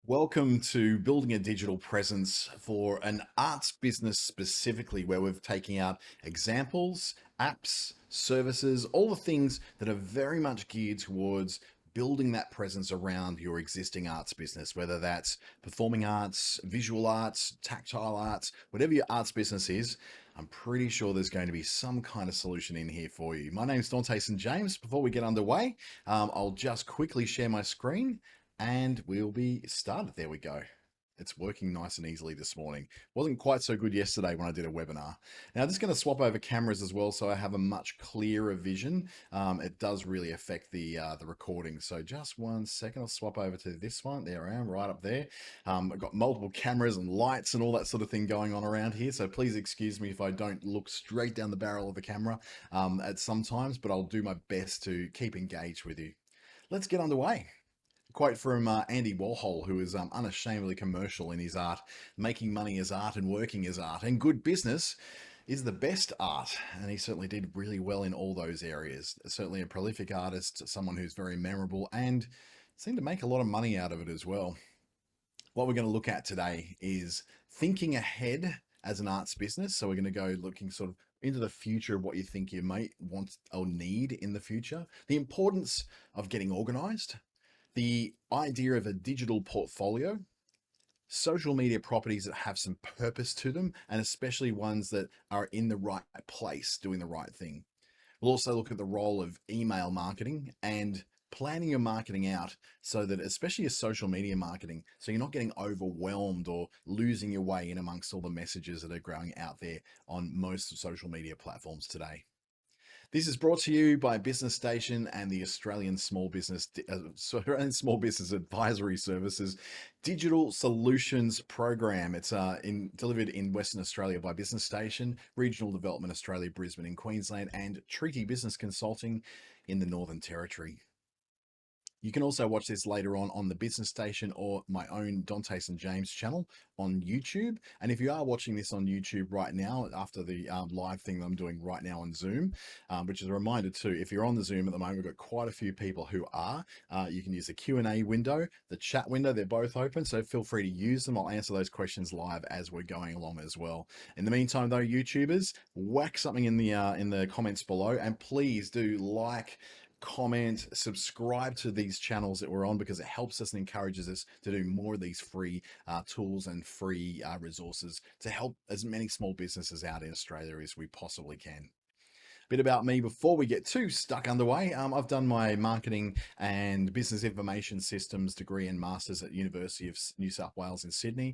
Welcome to building a digital presence for an arts business specifically, where we're taking out examples, apps, services, all the things that are very much geared towards building that presence around your existing arts business, whether that's performing arts, visual arts, tactile arts, whatever your arts business is. I'm pretty sure there's going to be some kind of solution in here for you. My name's Dante St James. Before we get underway, I'll just quickly share my screen and we'll be started. There we go. It's working nice and easily this morning. Wasn't quite so good yesterday when I did a webinar. Now I'm just going to swap over cameras as well, so I have a much clearer vision. It does really affect the recording. So just one second, I'll swap over to this one. There I am, right up there. I've got multiple cameras and lights and all that sort of thing going on around here. So please excuse me if I don't look straight down the barrel of the camera at some times, but I'll do my best to keep engaged with you. Let's get underway. Quote from Andy Warhol, who is unashamedly commercial in his art. Making money is art and working is art, and good business is the best art. And he certainly did really well in all those areas. Certainly a prolific artist, someone who's very memorable, and seemed to make a lot of money out of it as well. What we're going to look at today is thinking ahead as an arts business. So we're going to go looking sort of into the future of what you think you might want or need in the future. The importance of getting organized, the idea of a digital portfolio, social media properties that have some purpose to them, and especially ones that are in the right place, doing the right thing. We'll also look at the role of email marketing and planning your marketing out so that, especially your social media marketing, so you're not getting overwhelmed or losing your way in amongst all the messages that are growing out there on most social media platforms today. This is brought to you by Business Station and the Australian Small Business Advisory Services Digital Solutions Program. It's delivered in Western Australia by Business Station, Regional Development Australia, Brisbane in Queensland, and Treaty Business Consulting in the Northern Territory. You can also watch this later on the Business Station or my own Dante St James channel on YouTube. And if you are watching this on YouTube right now, after the live thing that I'm doing right now on Zoom, which is a reminder too, if you're on the Zoom at the moment, we've got quite a few people who are. You can use the Q&A window, the chat window, they're both open, so feel free to use them. I'll answer those questions live as we're going along as well. In the meantime though, YouTubers, whack something in the comments below, and please do like, comment, subscribe to these channels that we're on, because it helps us and encourages us to do more of these free tools and free resources to help as many small businesses out in Australia as we possibly can. Bit about me before we get too stuck underway. I've done my marketing and business information systems degree and masters at University of New South Wales in Sydney,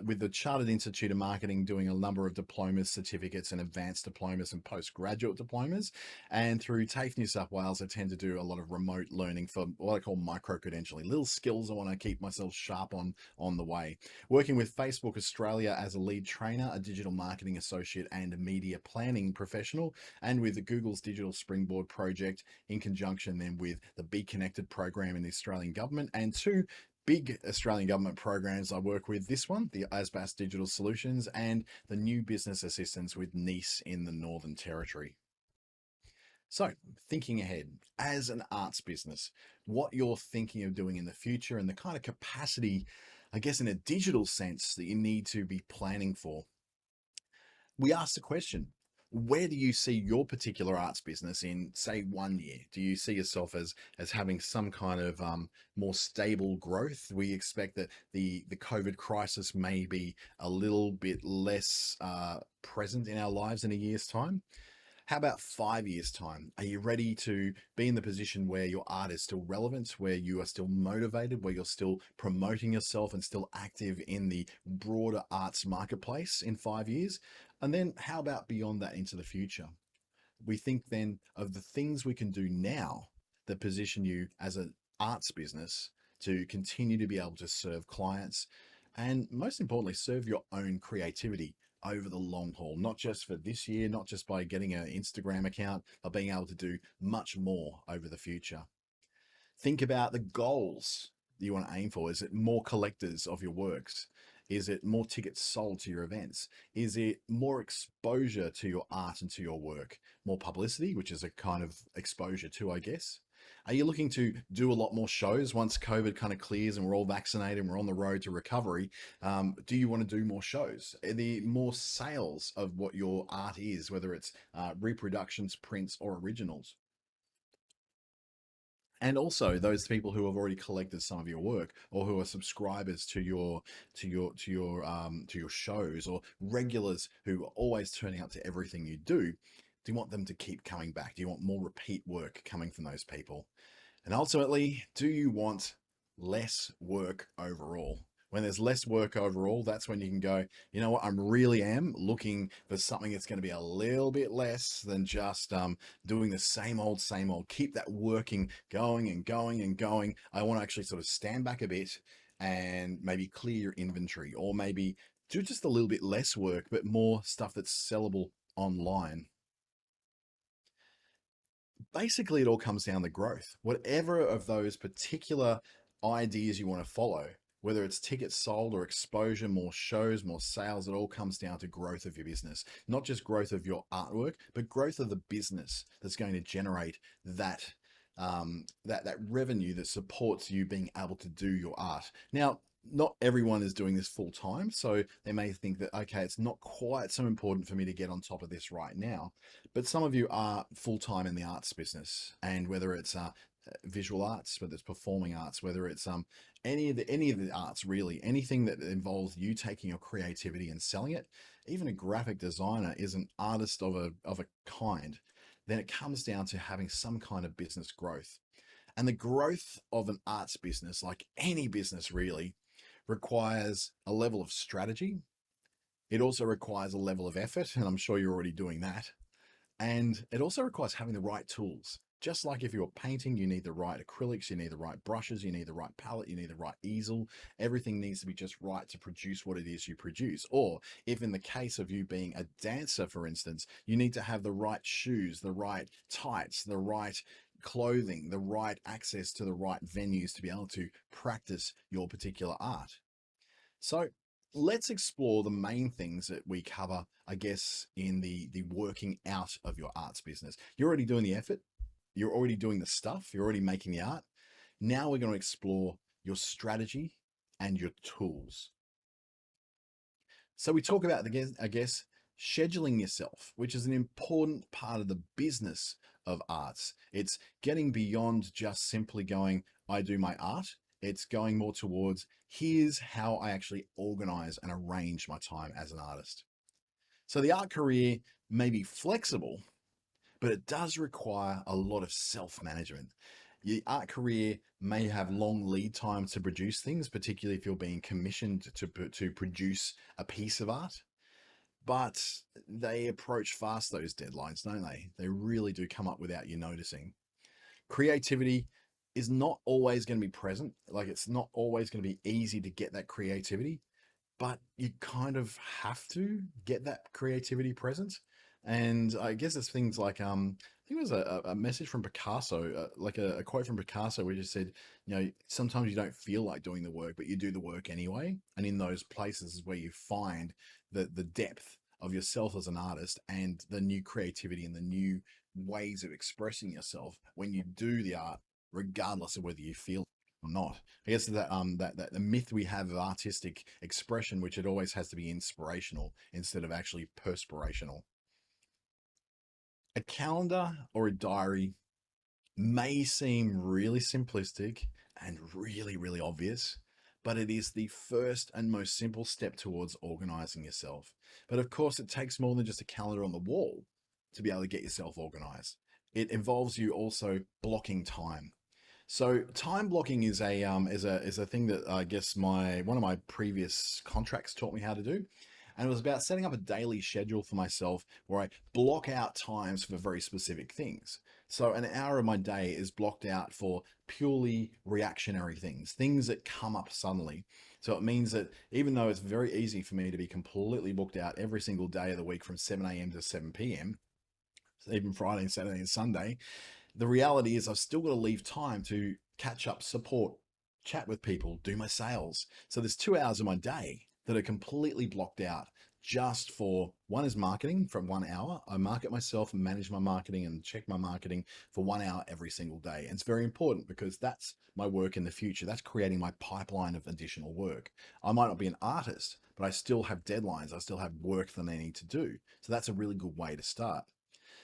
with the Chartered Institute of Marketing, doing a number of diplomas, certificates and advanced diplomas and postgraduate diplomas. And through TAFE New South Wales, I tend to do a lot of remote learning for what I call micro-credentialing, little skills I want to keep myself sharp on the way. Working with Facebook Australia as a lead trainer, a digital marketing associate and a media planning professional, and with the Google's Digital Springboard project, in conjunction then with the Be Connected program in the Australian government, and two big Australian government programs I work with. This one, the ASBAS Digital Solutions, and the New Business Assistance with NICE in the Northern Territory. So, thinking ahead as an arts business, what you're thinking of doing in the future, and the kind of capacity, I guess, in a digital sense, that you need to be planning for. We asked the question, where do you see your particular arts business in, say, 1 year? Do you see yourself as having some kind of more stable growth? We expect that the COVID crisis may be a little bit less present in our lives in a year's time. How about 5 years' time? Are you ready to be in the position where your art is still relevant, where you are still motivated, where you're still promoting yourself and still active in the broader arts marketplace in 5 years? And then how about beyond that into the future? We think then of the things we can do now that position you as an arts business to continue to be able to serve clients, and most importantly, serve your own creativity over the long haul, not just for this year, not just by getting an Instagram account, but being able to do much more over the future. Think about the goals you want to aim for. Is it more collectors of your works? Is it more tickets sold to your events? Is it more exposure to your art and to your work? More publicity, which is a kind of exposure too, I guess. Are you looking to do a lot more shows once COVID kind of clears and we're all vaccinated and we're on the road to recovery? Do you want to do more shows? Are the more sales of what your art is, whether it's reproductions, prints, or originals? And also those people who have already collected some of your work, or who are subscribers to your shows, or regulars who are always turning up to everything you do you want them to keep coming back? Do you want more repeat work coming from those people? And ultimately, do you want less work overall? When there's less work overall, that's when you can go, you know what, I really am looking for something that's going to be a little bit less than just doing the same old. Keep that working, going and going and going. I want to actually sort of stand back a bit and maybe clear your inventory, or maybe do just a little bit less work, but more stuff that's sellable online. Basically, it all comes down to growth. Whatever of those particular ideas you want to follow, whether it's tickets sold or exposure, more shows, more sales, it all comes down to growth of your business. Not just growth of your artwork, but growth of the business that's going to generate that that revenue that supports you being able to do your art. Now, not everyone is doing this full time, so they may think that, okay, it's not quite so important for me to get on top of this right now. But some of you are full time in the arts business, and whether it's visual arts, whether it's performing arts, whether it's any of the arts, really, anything that involves you taking your creativity and selling it. Even a graphic designer is an artist of a kind. Then it comes down to having some kind of business growth. And the growth of an arts business, like any business really, requires a level of strategy. It also requires a level of effort, and I'm sure you're already doing that. And it also requires having the right tools. Just like if you're painting, you need the right acrylics, you need the right brushes, you need the right palette, you need the right easel. Everything needs to be just right to produce what it is you produce. Or if in the case of you being a dancer, for instance, you need to have the right shoes, the right tights, the right clothing, the right access to the right venues to be able to practice your particular art. So let's explore the main things that we cover, I guess, in the working out of your arts business. You're already doing the effort. You're already doing the stuff. You're already making the art. Now we're going to explore your strategy and your tools. So we talk about, I guess, scheduling yourself, which is an important part of the business of arts. It's getting beyond just simply going, I do my art. It's going more towards, here's how I actually organize and arrange my time as an artist. So the art career may be flexible, but it does require a lot of self-management. Your art career may have long lead times to produce things, particularly if you're being commissioned to produce a piece of art. But they approach fast, those deadlines, don't they? They really do come up without you noticing. Creativity is not always going to be present. Like, it's not always going to be easy to get that creativity, but you kind of have to get that creativity present. And I guess it's things like, I think it was a message from Picasso, like a quote from Picasso, where he just said, you know, sometimes you don't feel like doing the work, but you do the work anyway. And in those places is where you find the depth of yourself as an artist, and the new creativity and the new ways of expressing yourself when you do the art, regardless of whether you feel or not. I guess that the myth we have of artistic expression, which it always has to be inspirational instead of actually perspirational. A calendar or a diary may seem really simplistic and really, really obvious, but it is the first and most simple step towards organizing yourself. But of course, it takes more than just a calendar on the wall to be able to get yourself organized. It involves you also blocking time. So time blocking is a thing that I guess one of my previous contracts taught me how to do. And it was about setting up a daily schedule for myself where I block out times for very specific things. So an hour of my day is blocked out for purely reactionary things that come up suddenly. So it means that even though it's very easy for me to be completely booked out every single day of the week from 7 a.m. to 7 p.m., even Friday, Saturday, and Sunday, the reality is I've still got to leave time to catch up, support, chat with people, do my sales. So there's 2 hours of my day that are completely blocked out just for one is marketing from 1 hour. I market myself and manage my marketing and check my marketing for 1 hour every single day. And it's very important because that's my work in the future. That's creating my pipeline of additional work. I might not be an artist, but I still have deadlines. I still have work that I need to do. So that's a really good way to start.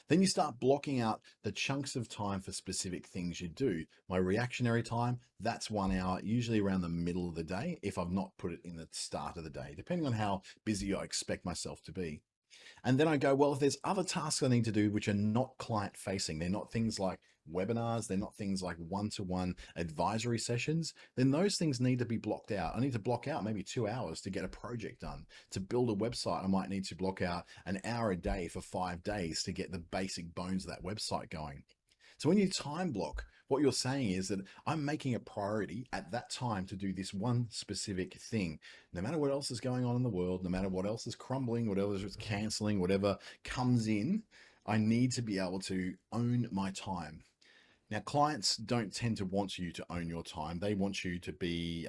Then you start blocking out the chunks of time for specific things you do. My reactionary time, that's 1 hour, usually around the middle of the day, if I've not put it in the start of the day, depending on how busy I expect myself to be. And then I go, well, if there's other tasks I need to do which are not client facing, they're not things like webinars, they're not things like one-to-one advisory sessions, then those things need to be blocked out. I need to block out maybe 2 hours to get a project done. To build a website, I might need to block out an hour a day for 5 days to get the basic bones of that website going. So when you time block, what you're saying is that I'm making a priority at that time to do this one specific thing. No matter what else is going on in the world, no matter what else is crumbling, whatever is canceling, whatever comes in, I need to be able to own my time. Now, clients don't tend to want you to own your time. They want you to be,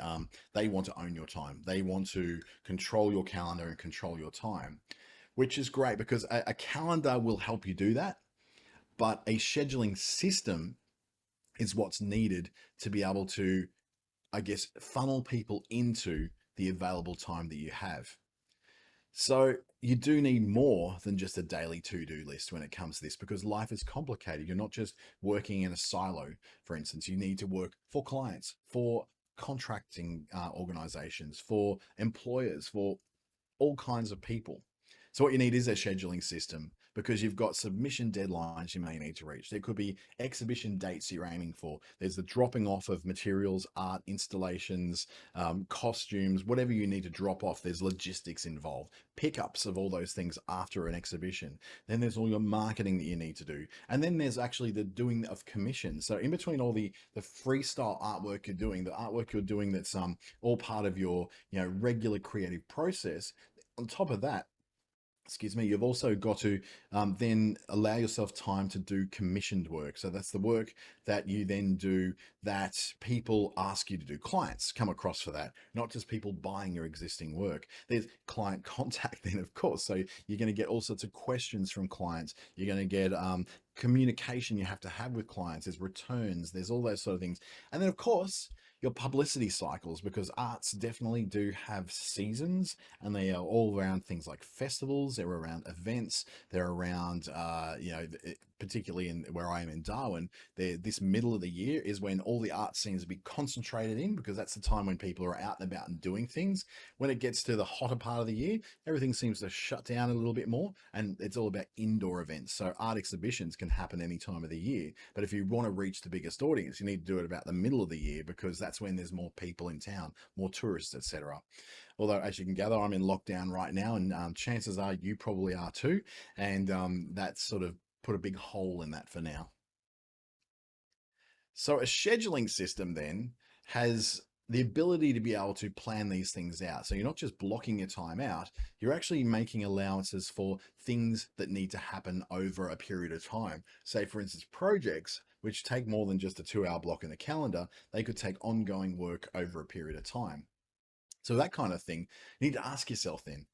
they want to own your time. They want to control your calendar and control your time, which is great because a calendar will help you do that. But a scheduling system is what's needed to be able to, I guess, funnel people into the available time that you have. So you do need more than just a daily to-do list when it comes to this, because life is complicated. You're not just working in a silo. For instance, you need to work for clients, for contracting organizations, for employers, for all kinds of people. So what you need is a scheduling system, because you've got submission deadlines you may need to reach. There could be exhibition dates you're aiming for. There's the dropping off of materials, art installations, costumes, whatever you need to drop off. There's logistics involved, pickups of all those things after an exhibition. Then there's all your marketing that you need to do. And then there's actually the doing of commissions. So in between all the freestyle artwork you're doing, the artwork you're doing that's all part of your regular creative process, on top of that, excuse me, you've also got to then allow yourself time to do commissioned work. So that's the work that you then do that people ask you to do. Clients come across for that, not just people buying your existing work. There's client contact then, of course. So you're going to get all sorts of questions from clients. You're going to get communication you have to have with clients. There's returns. There's all those sort of things. And then, of course, your publicity cycles, because arts definitely do have seasons, and they are all around things like festivals. They're around events. They're around, particularly in where I am in Darwin, this middle of the year is when all the art scenes be concentrated in, because that's the time when people are out and about and doing things. When it gets to the hotter part of the year, everything seems to shut down a little bit more, and it's all about indoor events. So art exhibitions can happen any time of the year, but if you want to reach the biggest audience, you need to do it about the middle of the year, because that's when there's more people in town, more tourists, etc. Although, as you can gather, I'm in lockdown right now, and chances are you probably are too, and that's sort of put a big hole in that for now. So a scheduling system then has the ability to be able to plan these things out. So you're not just blocking your time out, you're actually making allowances for things that need to happen over a period of time. Say, for instance, projects which take more than just a 2 hour block in the calendar, they could take ongoing work over a period of time. So that kind of thing, you need to ask yourself then,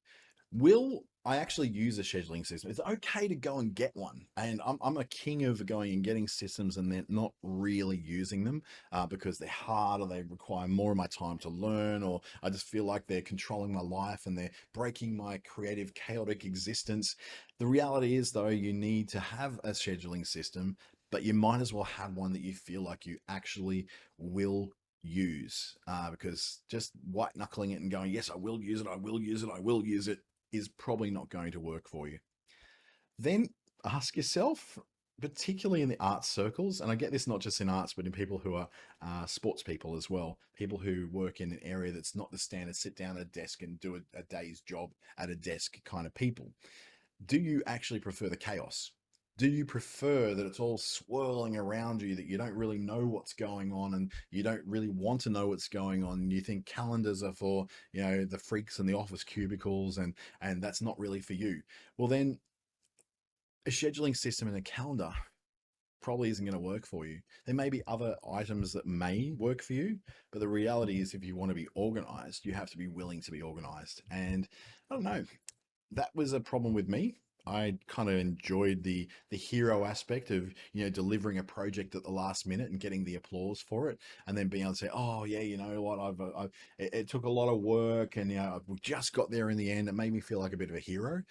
will I actually use a scheduling system? It's okay to go and get one. And I'm a king of going and getting systems and then not really using them because they're hard, or they require more of my time to learn, or I just feel like they're controlling my life and they're breaking my creative, chaotic existence. The reality is, though, you need to have a scheduling system, but you might as well have one that you feel like you actually will use, because just white knuckling it and going, yes, I will use it, I will use it, I will use it, is probably not going to work for you. Then ask yourself, particularly in the arts circles, and I get this not just in arts, but in people who are sports people as well, people who work in an area that's not the standard sit down at a desk and do a day's job at a desk kind of people. Do you actually prefer the chaos? Do you prefer that it's all swirling around you, that you don't really know what's going on, and you don't really want to know what's going on? And you think calendars are for, the freaks in the office cubicles, and that's not really for you. Well, then a scheduling system and a calendar probably isn't going to work for you. There may be other items that may work for you, but the reality is, if you want to be organized, you have to be willing to be organized. And I don't know, that was a problem with me. I kind of enjoyed the hero aspect of, delivering a project at the last minute and getting the applause for it, and then being able to say, "Oh yeah, you know what? It took a lot of work, and we just got there in the end." It made me feel like a bit of a hero.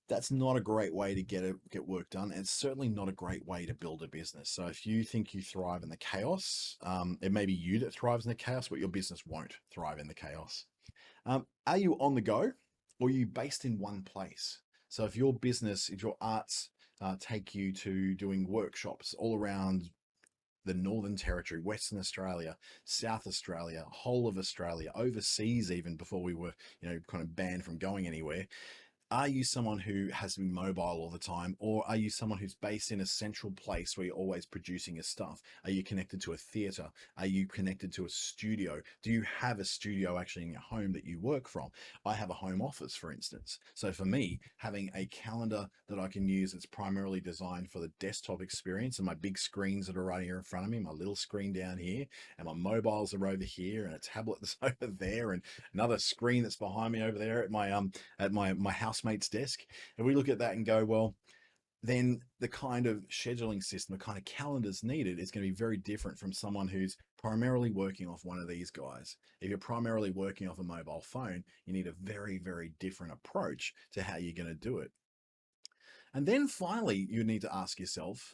That's not a great way to get work done. And it's certainly not a great way to build a business. So if you think you thrive in the chaos, it may be you that thrives in the chaos, but your business won't thrive in the chaos. Are you on the go, or are you based in one place? So if your business, if your arts take you to doing workshops all around the Northern Territory, Western Australia, South Australia, whole of Australia, overseas, even before we were, kind of banned from going anywhere, are you someone who has to be mobile all the time, or are you someone who's based in a central place where you're always producing your stuff? Are you connected to a theater? Are you connected to a studio? Do you have a studio actually in your home that you work from? I have a home office, for instance. So for me, having a calendar that I can use that's primarily designed for the desktop experience, and my big screens that are right here in front of me, my little screen down here, and my mobiles are over here, and a tablet that's over there, and another screen that's behind me over there at my housemate's desk. And we look at that and go, well, then the kind of scheduling system, the kind of calendars needed is going to be very different from someone who's primarily working off one of these guys. If you're primarily working off a mobile phone, you need a very, very different approach to how you're going to do it. And then finally, you need to ask yourself,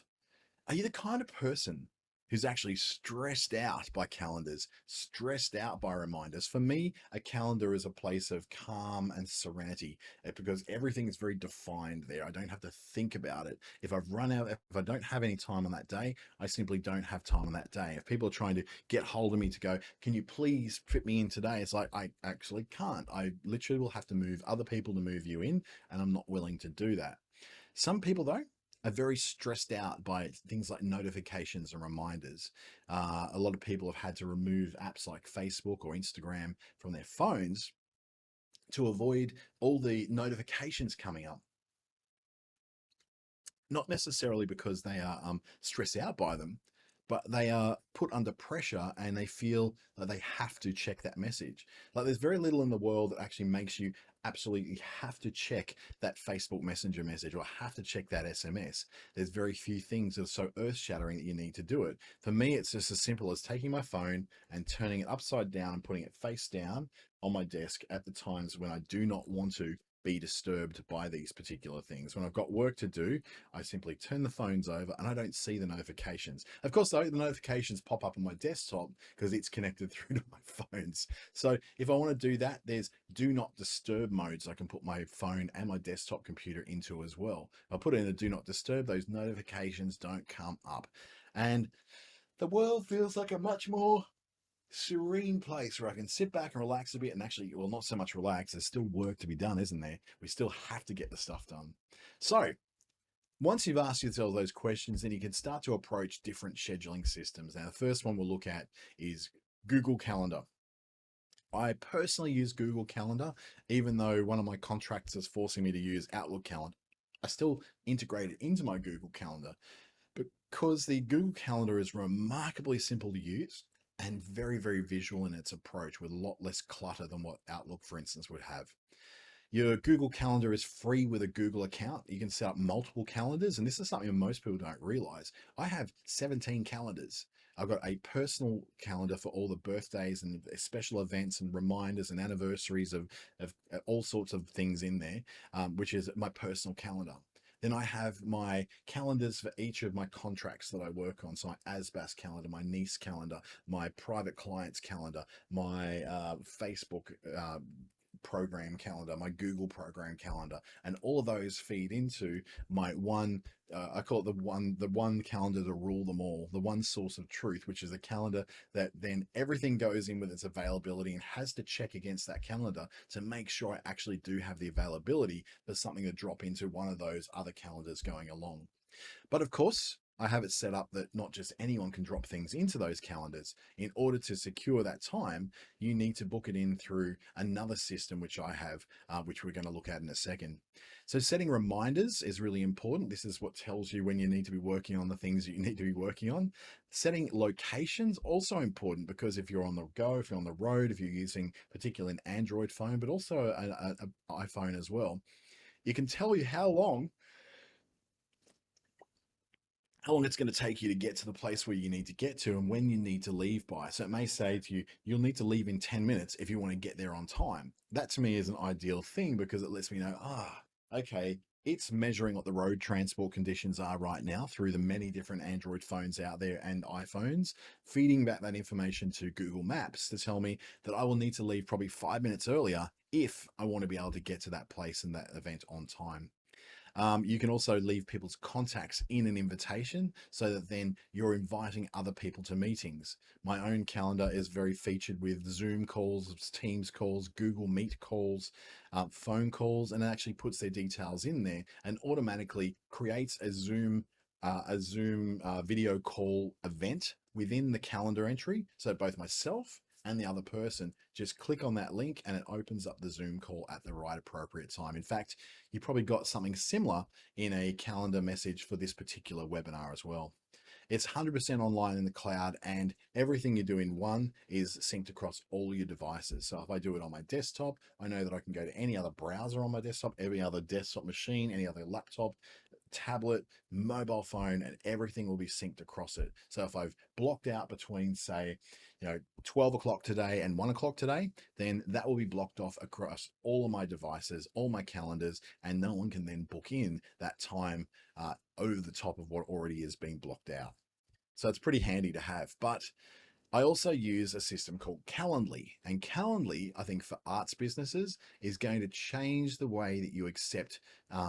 are you the kind of person who's actually stressed out by calendars, stressed out by reminders? For me, a calendar is a place of calm and serenity, because everything is very defined there. I don't have to think about it. If I don't have any time on that day, I simply don't have time on that day. If people are trying to get hold of me to go, can you please fit me in today? It's like, I actually can't. I literally will have to move other people to move you in, and I'm not willing to do that. Some people, though, are very stressed out by things like notifications and reminders. A lot of people have had to remove apps like Facebook or Instagram from their phones to avoid all the notifications coming up. Not necessarily because they are stressed out by them, but they are put under pressure and they feel that they have to check that message. Like, there's very little in the world that actually makes you absolutely have to check that Facebook Messenger message or have to check that SMS. There's very few things that are so earth shattering that you need to do it. For me, it's just as simple as taking my phone and turning it upside down and putting it face down on my desk at the times when I do not want to be disturbed by these particular things. When I've got work to do, I simply turn the phones over and I don't see the notifications. Of course, though, the notifications pop up on my desktop because it's connected through to my phones. So if I want to do that, there's do not disturb modes I can put my phone and my desktop computer into as well. If I put it in a do not disturb, those notifications don't come up. And the world feels like a much more serene place where I can sit back and relax a bit, and actually, well, not so much relax. There's still work to be done, isn't there? We still have to get the stuff done. So once you've asked yourself those questions, then you can start to approach different scheduling systems. Now, the first one we'll look at is Google Calendar. I personally use Google Calendar, even though one of my contracts is forcing me to use Outlook Calendar. I still integrate it into my Google Calendar because the Google Calendar is remarkably simple to use and very, very visual in its approach, with a lot less clutter than what Outlook, for instance, would have. Your Google Calendar is free with a Google account. You can set up multiple calendars, and this is something most people don't realize. I have 17 calendars. I've got a personal calendar for all the birthdays and special events and reminders and anniversaries of all sorts of things in there, which is my personal calendar. Then I have my calendars for each of my contracts that I work on. So my ASBAS calendar, my niece calendar, my private clients calendar, my Facebook program calendar, my Google program calendar, and all of those feed into my one, I call it the one calendar to rule them all, the one source of truth, which is a calendar that then everything goes in with its availability and has to check against that calendar to make sure I actually do have the availability for something to drop into one of those other calendars going along. But of course, I have it set up that not just anyone can drop things into those calendars. In order to secure that time, you need to book it in through another system, which I have, which we're going to look at in a second. So setting reminders is really important. This is what tells you when you need to be working on the things that you need to be working on. Setting locations, also important, because if you're on the go, if you're on the road, if you're using particularly an Android phone, but also an iPhone as well, you can tell you how long it's going to take you to get to the place where you need to get to and when you need to leave by. So it may say to you, you'll need to leave in 10 minutes if you want to get there on time. That to me is an ideal thing because it lets me know, okay, it's measuring what the road transport conditions are right now through the many different Android phones out there and iPhones, feeding back that information to Google Maps to tell me that I will need to leave probably 5 minutes earlier if I want to be able to get to that place and that event on time. You can also leave people's contacts in an invitation so that then you're inviting other people to meetings. My own calendar is very featured with Zoom calls, Teams calls, Google Meet calls, phone calls, and it actually puts their details in there and automatically creates a Zoom video call event within the calendar entry. So both myself and the other person just click on that link and it opens up the Zoom call at the right appropriate time. In fact, you probably got something similar in a calendar message for this particular webinar as well. It's 100% online in the cloud, and everything you do in one is synced across all your devices. So if I do it on my desktop, I know that I can go to any other browser on my desktop, every other desktop machine, any other laptop, tablet, mobile phone, and everything will be synced across it. So if I've blocked out between, say, 12 o'clock today and 1 o'clock today, then that will be blocked off across all of my devices, all my calendars, and no one can then book in that time over the top of what already is being blocked out. So it's pretty handy to have. But I also use a system called Calendly, and Calendly, I think for arts businesses, is going to change the way that you accept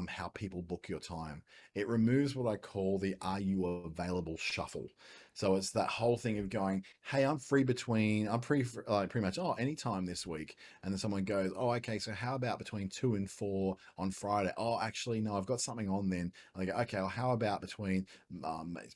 how people book your time. It removes what I call the "Are you available" shuffle. So it's that whole thing of going, "Hey, I'm free between, I'm pretty much, anytime this week," and then someone goes, "Oh, okay, so how about between 2 and 4 on Friday?" "Oh, actually, no, I've got something on then." And they go, "Okay, well, how about between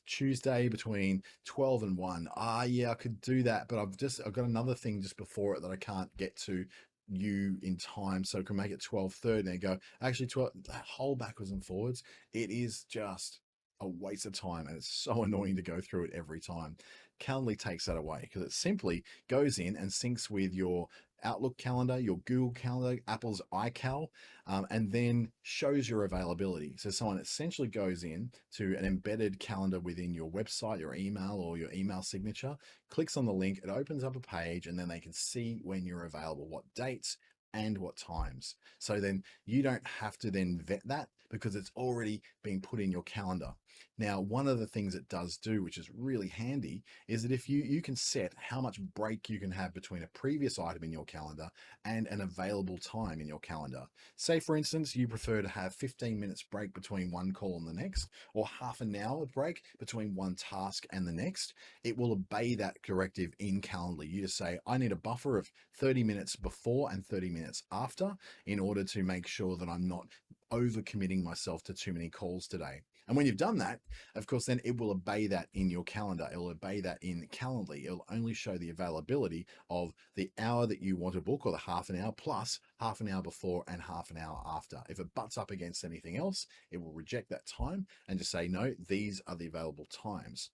Tuesday between 12 and 1?" Yeah, I could do that, but I've got another thing just before it that I can't get to you in time, so I can make it 12:30. And they go, actually, 12, that whole backwards and forwards, it is just a waste of time, and it's so annoying to go through it every time. Calendly takes that away because it simply goes in and syncs with your Outlook calendar, your Google calendar, Apple's iCal, and then shows your availability. So someone essentially goes in to an embedded calendar within your website, your email, or your email signature, clicks on the link, it opens up a page, and then they can see when you're available, what dates and what times. So then you don't have to then vet that because it's already been put in your calendar. Now, one of the things it does do, which is really handy, is that if you can set how much break you can have between a previous item in your calendar and an available time in your calendar. Say, for instance, you prefer to have 15 minutes break between one call and the next, or half an hour break between one task and the next. It will obey that directive in Calendly. You just say, I need a buffer of 30 minutes before and 30 minutes after in order to make sure that I'm not overcommitting myself to too many calls today. And when you've done that, of course, then it will obey that in your calendar. It will obey that in Calendly. It will only show the availability of the hour that you want to book, or the half an hour, plus half an hour before and half an hour after. If it butts up against anything else, it will reject that time and just say, no, these are the available times.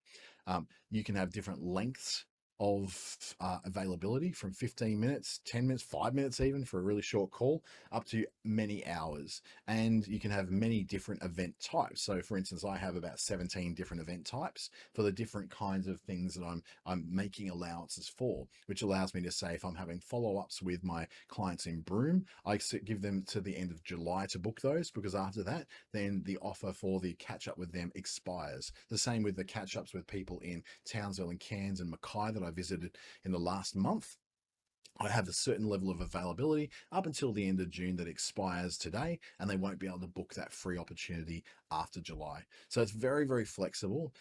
You can have different lengths of availability, from 15 minutes, 10 minutes, 5 minutes, even for a really short call, up to many hours. And you can have many different event types. So for instance, I have about 17 different event types for the different kinds of things that I'm making allowances for, which allows me to say, if I'm having follow-ups with my clients in Broome, I give them to the end of July to book those, because after that, then the offer for the catch up with them expires. The same with the catch ups with people in Townsville and Cairns and Mackay that I visited in the last month. I have a certain level of availability up until the end of June that expires today, and they won't be able to book that free opportunity after July. So it's very, very flexible.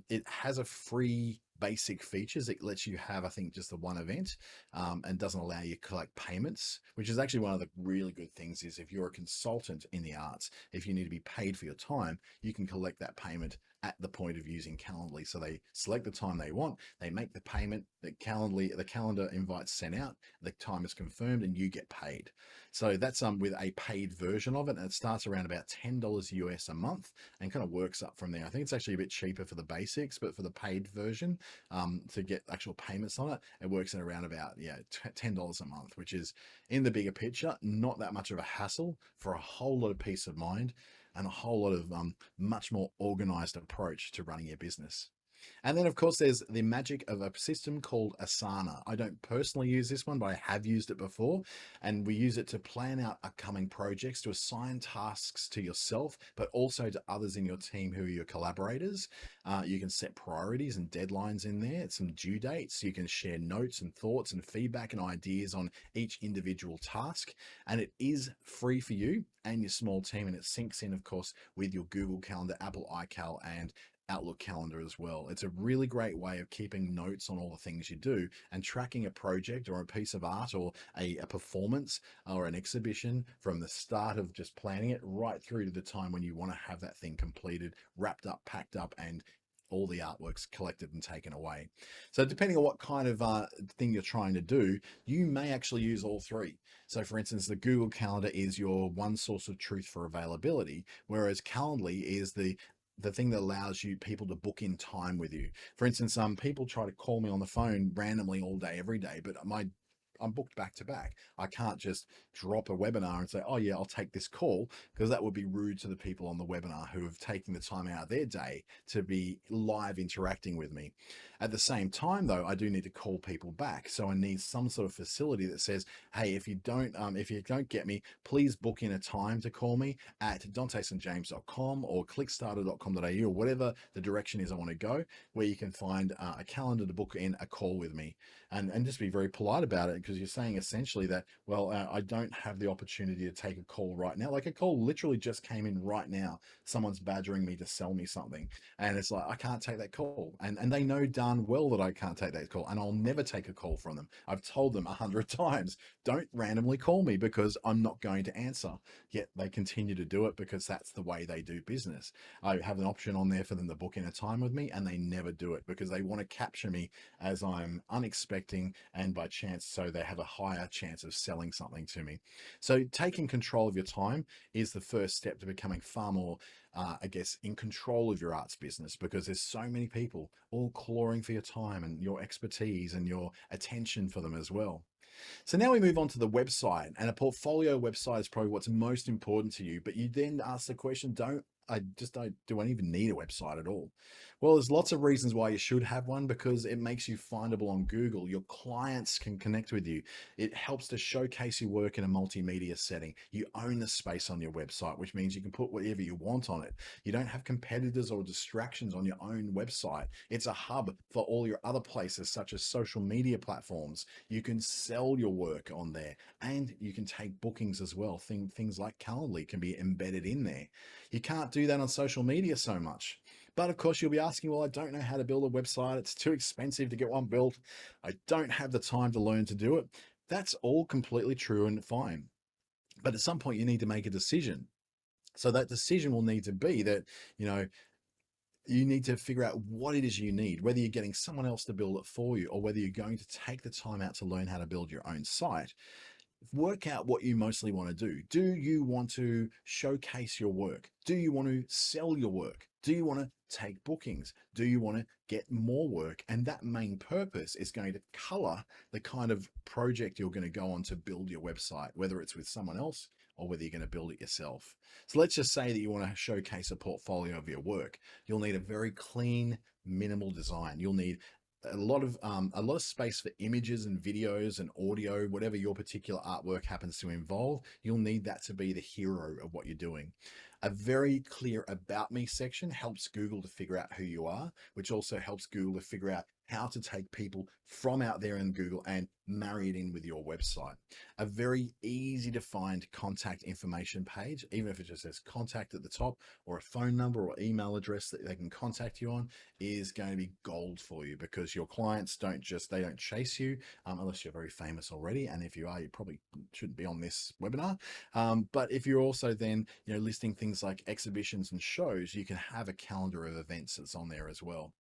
It has a free basic features. It lets you have, I think, just the one event, and doesn't allow you to collect payments, which is actually one of the really good things. Is if you're a consultant in the arts, if you need to be paid for your time, you can collect that payment at the point of using Calendly. So they select the time they want, they make the payment, the calendar invite's sent out, the time is confirmed, and you get paid. So that's with a paid version of it, and it starts around about $10 US a month and kind of works up from there. I think it's actually a bit cheaper for the basics, but for the paid version, to get actual payments on it, it works at around about $10 a month, which is, in the bigger picture, not that much of a hassle for a whole lot of peace of mind and a whole lot of much more organized approach to running your business. And then, of course, there's the magic of a system called Asana. I don't personally use this one, but I have used it before. And we use it to plan out upcoming projects, to assign tasks to yourself, but also to others in your team who are your collaborators. You can set priorities and deadlines in there, some due dates. You can share notes and thoughts and feedback and ideas on each individual task. And it is free for you and your small team. And it syncs in, of course, with your Google Calendar, Apple iCal, and Outlook calendar as well. It's a really great way of keeping notes on all the things you do and tracking a project or a piece of art or a performance or an exhibition from the start of just planning it right through to the time when you want to have that thing completed, wrapped up, packed up, and all the artworks collected and taken away. So depending on what kind of thing you're trying to do, you may actually use all three. So for instance, the Google Calendar is your one source of truth for availability, whereas Calendly is the thing that allows people to book in time with you. For instance, people try to call me on the phone randomly all day, every day, but I'm booked back to back. I can't just drop a webinar and say, oh yeah, I'll take this call, because that would be rude to the people on the webinar who have taken the time out of their day to be live interacting with me. At the same time though, I do need to call people back. So I need some sort of facility that says, hey, if you don't get me, please book in a time to call me at dantestjames.com or clickstarter.com.au, or whatever the direction is I want to go, where you can find a calendar to book in a call with me. And just be very polite about it, because you're saying essentially that, well, I don't have the opportunity to take a call right now. Like, a call literally just came in right now. Someone's badgering me to sell me something, and it's like, I can't take that call. And they know darn well that I can't take that call, and I'll never take a call from them. I've told them 100 times, don't randomly call me, because I'm not going to answer. Yet they continue to do it, because that's the way they do business. I have an option on there for them to book in a time with me, and they never do it, because they want to capture me as I'm unexpected and by chance, so they have a higher chance of selling something to me. So taking control of your time is the first step to becoming far more, I guess, in control of your arts business, because there's so many people all clawing for your time and your expertise and your attention for them as well. So now we move on to the website, and a portfolio website is probably what's most important to you. But you then ask the question, do I even need a website at all? Well, there's lots of reasons why you should have one, because it makes you findable on Google. Your clients can connect with you. It helps to showcase your work in a multimedia setting. You own the space on your website, which means you can put whatever you want on it. You don't have competitors or distractions on your own website. It's a hub for all your other places, such as social media platforms. You can sell your work on there, and you can take bookings as well. Things like Calendly can be embedded in there. You can't do that on social media so much. But of course, you'll be asking, well, I don't know how to build a website. It's too expensive to get one built. I don't have the time to learn to do it. That's all completely true and fine. But at some point, you need to make a decision. So that decision will need to be that, you need to figure out what it is you need, whether you're getting someone else to build it for you, or whether you're going to take the time out to learn how to build your own site. Work out what you mostly want to do. Do you want to showcase your work? Do you want to sell your work? Do you want to take bookings? Do you want to get more work? And that main purpose is going to color the kind of project you're going to go on to build your website, whether it's with someone else or whether you're going to build it yourself. So let's just say that you want to showcase a portfolio of your work. You'll need a very clean, minimal design. You'll need a lot of space for images and videos and audio, whatever your particular artwork happens to involve. You'll need that to be the hero of what you're doing. A very clear about me section helps Google to figure out who you are, which also helps Google to figure out how to take people from out there in Google and marry it in with your website. A very easy to find contact information page, even if it just says contact at the top, or a phone number or email address that they can contact you on, is going to be gold for you, because your clients they don't chase you unless you're very famous already. And if you are, you probably shouldn't be on this webinar. But if you're also then, listing things like exhibitions and shows, you can have a calendar of events that's on there as well.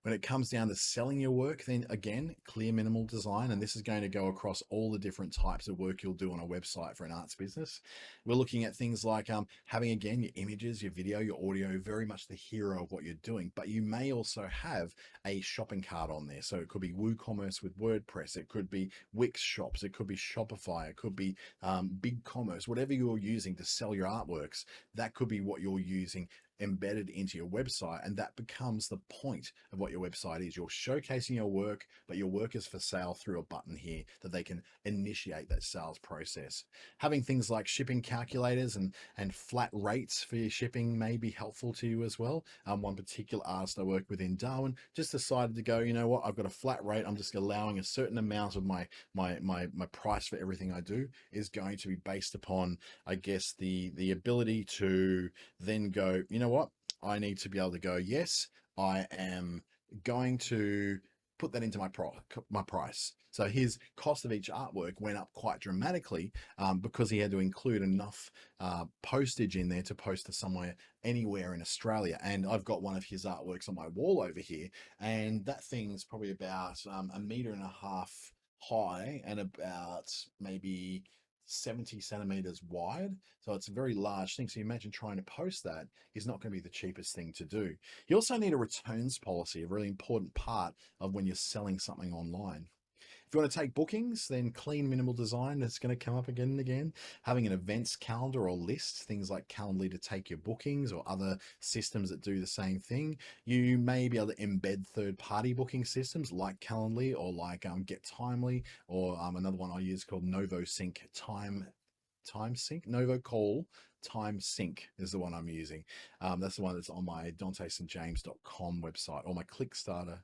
When it comes down to selling your work, then again, clear minimal design. And this is going to go across all the different types of work you'll do on a website for an arts business. We're looking at things like having, again, your images, your video, your audio, very much the hero of what you're doing. But you may also have a shopping cart on there. So it could be WooCommerce with WordPress. It could be Wix shops. It could be Shopify. It could be BigCommerce, whatever you're using to sell your artworks. That could be what you're using embedded into your website, and that becomes the point of what your website is. You're showcasing your work, but your work is for sale through a button here that they can initiate that sales process. Having things like shipping calculators and flat rates for your shipping may be helpful to you as well. One particular artist I work with in Darwin just decided to go, you know what, I've got a flat rate. I'm just allowing a certain amount of my price for everything I do is going to be based upon, I guess, the ability to then go, you know what, I need to be able to go, yes, I am going to put that into my price. So his cost of each artwork went up quite dramatically because he had to include enough postage in there to post to somewhere anywhere in Australia. And I've got one of his artworks on my wall over here, and that thing's probably about 1.5 meters high and about maybe 70 centimeters wide. So it's a very large thing. So you imagine trying to post that is not going to be the cheapest thing to do. You also need a returns policy, a really important part of when you're selling something online. If you want to take bookings, then clean minimal design is going to come up again and again. Having an events calendar or list, things like Calendly to take your bookings, or other systems that do the same thing. You may be able to embed third-party booking systems like Calendly or like Get Timely, or another one I use called NovoSync Time Sync. NovoCall Time Sync is the one I'm using. That's the one that's on my DanteStJames.com website, or my Clickstarter,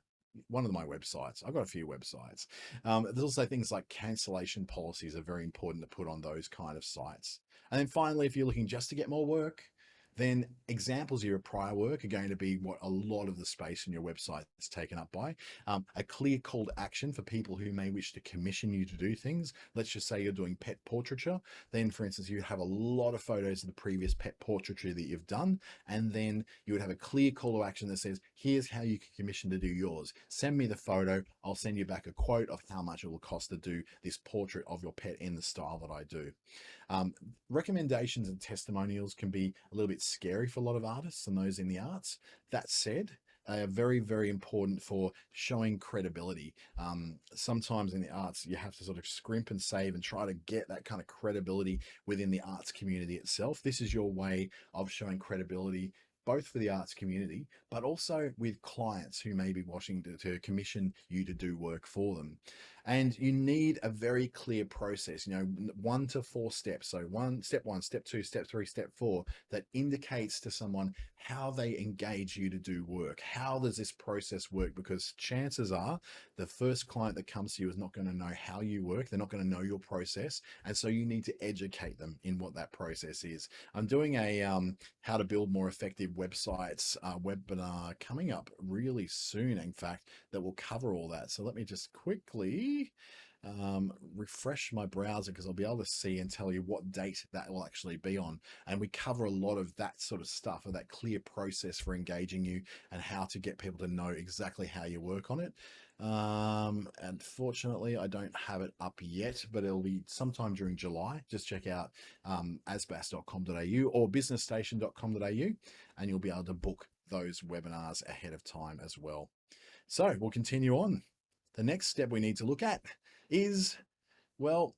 one of my websites. I've got a few websites. There's also things like cancellation policies are very important to put on those kind of sites. And then finally, if you're looking just to get more work, then examples of your prior work are going to be what a lot of the space in your website is taken up by. A clear call to action for people who may wish to commission you to do things. Let's just say you're doing pet portraiture. Then, for instance, you have a lot of photos of the previous pet portraiture that you've done, and then you would have a clear call to action that says, here's how you can commission to do yours. Send me the photo. I'll send you back a quote of how much it will cost to do this portrait of your pet in the style that I do. Recommendations and testimonials can be a little bit scary for a lot of artists and those in the arts. That said, they are very, very important for showing credibility. Sometimes in the arts, you have to sort of scrimp and save and try to get that kind of credibility within the arts community itself. This is your way of showing credibility, both for the arts community, but also with clients who may be wanting to commission you to do work for them. And you need a very clear process, 1 to 4 steps. So step one, step two, step three, step four, that indicates to someone how they engage you to do work. How does this process work? Because chances are the first client that comes to you is not going to know how you work. They're not going to know your process. And so you need to educate them in what that process is. I'm doing a how to build more effective websites webinar coming up really soon, in fact, that will cover all that. So let me just quickly refresh my browser, because I'll be able to see and tell you what date that will actually be on. And we cover a lot of that sort of stuff, of that clear process for engaging you and how to get people to know exactly how you work on it. Unfortunately, I don't have it up yet, but it'll be sometime during July. Just check out asbas.com.au or businessstation.com.au, and you'll be able to book those webinars ahead of time as well. So we'll continue on. The next step we need to look at is, well,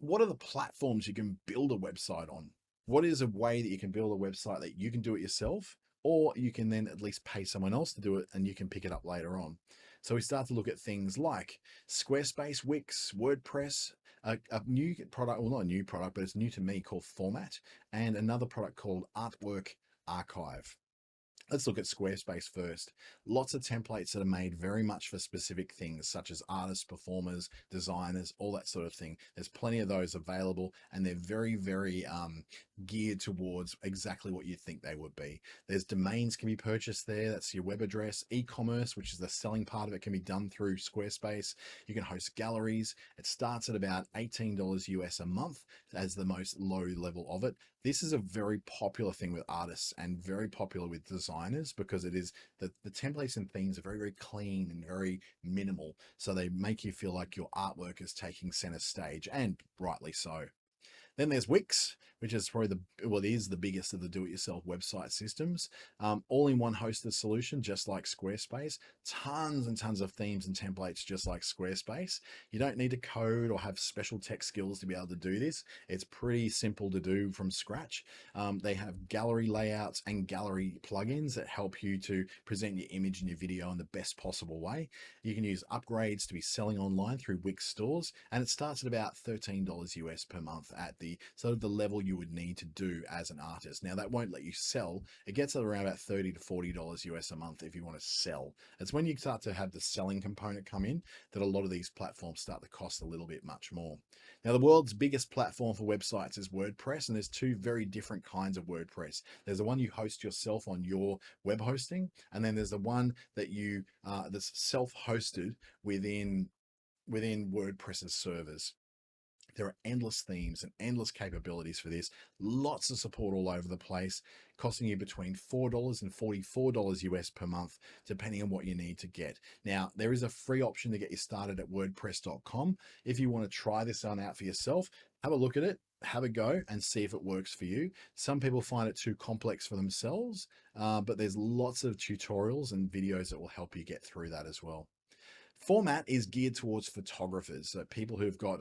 what are the platforms you can build a website on? What is a way that you can build a website that you can do it yourself, or you can then at least pay someone else to do it and you can pick it up later on? So we start to look at things like Squarespace, Wix, WordPress, a new product, well, not a new product, but it's new to me, called Format, and another product called Artwork Archive. Let's look at Squarespace first. Lots of templates that are made very much for specific things, such as artists, performers, designers, all that sort of thing. There's plenty of those available, and they're very geared towards exactly what you think they would be. There's domains can be purchased there. That's your web address. E-commerce, which is the selling part of it, can be done through Squarespace. You can host galleries. It starts at about $18 US a month as the most low level of it. This is a very popular thing with artists and very popular with designers, because it is the templates and themes are very clean and very minimal. So they make you feel like your artwork is taking center stage, and rightly so. Then there's Wix, which is probably it is the biggest of the do-it-yourself website systems. All-in-one hosted solution, just like Squarespace. Tons and tons of themes and templates, just like Squarespace. You don't need to code or have special tech skills to be able to do this. It's pretty simple to do from scratch. They have gallery layouts and gallery plugins that help you to present your image and your video in the best possible way. You can use upgrades to be selling online through Wix stores, and it starts at about $13 US per month at the sort of the level you would need to do as an artist. Now that won't let you sell. It gets at around about $30 to $40 US a month if you want to sell. It's when you start to have the selling component come in that a lot of these platforms start to cost a little bit much more. Now, the world's biggest platform for websites is WordPress, and there's two very different kinds of WordPress. There's the one you host yourself on your web hosting, and then there's the one that you that's self-hosted within WordPress's servers. There are endless themes and endless capabilities for this. Lots of support all over the place, costing you between $4 and $44 US per month, depending on what you need to get. Now, there is a free option to get you started at WordPress.com. If you want to try this one out for yourself, have a look at it, have a go, and see if it works for you. Some people find it too complex for themselves, but there's lots of tutorials and videos that will help you get through that as well. Format is geared towards photographers, so people who've got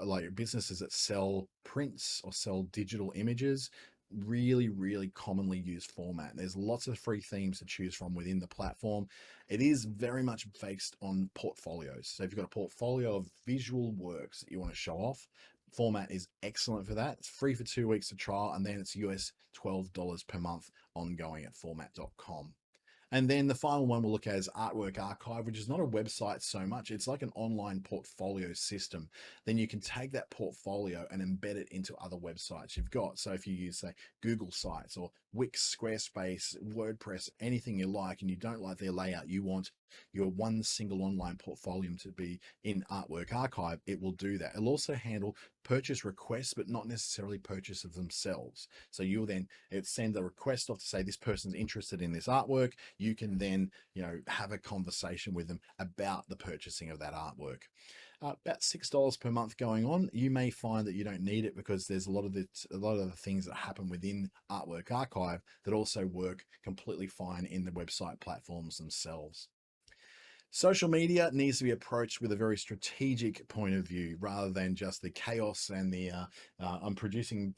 like businesses that sell prints or sell digital images. Really commonly used format. There's lots of free themes to choose from within the platform. It is very much based on portfolios. So if you've got a portfolio of visual works that you want to show off, format is excellent for that. It's free for 2 weeks to trial, and then it's US $12 per month ongoing at format.com. And then the final one we'll look at is Artwork Archive, which is not a website so much. It's like an online portfolio system. Then you can take that portfolio and embed it into other websites you've got. So if you use, say, Google Sites or Wix, Squarespace, WordPress, anything you like, and you don't like their layout, you want your one single online portfolio to be in Artwork Archive, it will do that. It'll also handle purchase requests, but not necessarily purchase of themselves. So you'll then send a request off to say this person's interested in this artwork. You can then, have a conversation with them about the purchasing of that artwork. About $6 per month going on. You may find that you don't need it because there's a lot of the things that happen within Artwork Archive that also work completely fine in the website platforms themselves. Social media needs to be approached with a very strategic point of view rather than just the chaos and the I'm producing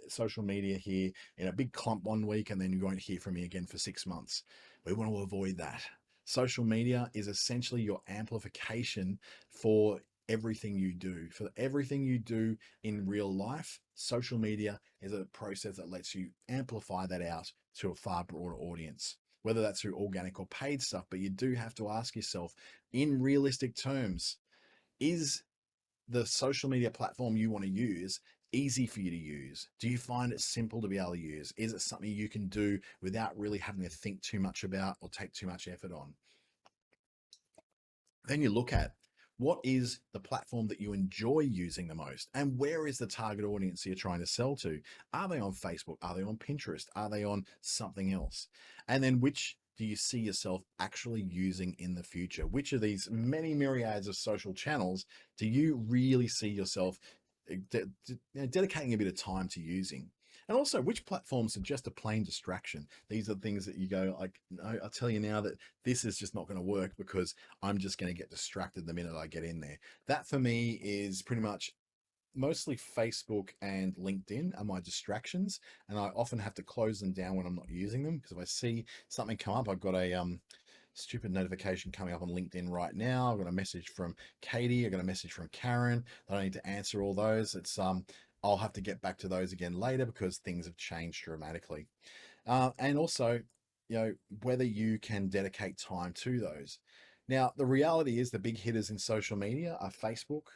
social media here in a big clump one week and then you won't hear from me again for 6 months. We want to avoid that. Social media is essentially your amplification for everything you do. For everything you do in real life, social media is a process that lets you amplify that out to a far broader audience, whether that's through organic or paid stuff. But you do have to ask yourself, in realistic terms, is the social media platform you want to use easy for you to use? Do you find it simple to be able to use? Is it something you can do without really having to think too much about or take too much effort on? Then you look at, what is the platform that you enjoy using the most? And where is the target audience you're trying to sell to? Are they on Facebook? Are they on Pinterest? Are they on something else? And then which do you see yourself actually using in the future? Which of these many myriads of social channels do you really see yourself dedicating a bit of time to using? And also, which platforms are just a plain distraction? These are things that you go, like, no, I'll tell you now that this is just not going to work because I'm just going to get distracted the minute I get in there. That for me is pretty much mostly Facebook and LinkedIn are my distractions, and I often have to close them down when I'm not using them, because if I see something come up, I've got a stupid notification coming up on LinkedIn right now. I've got a message from Katie. I've got a message from Karen. I don't need to answer all those. I'll have to get back to those again later because things have changed dramatically. and also, whether you can dedicate time to those. Now, the reality is the big hitters in social media are Facebook,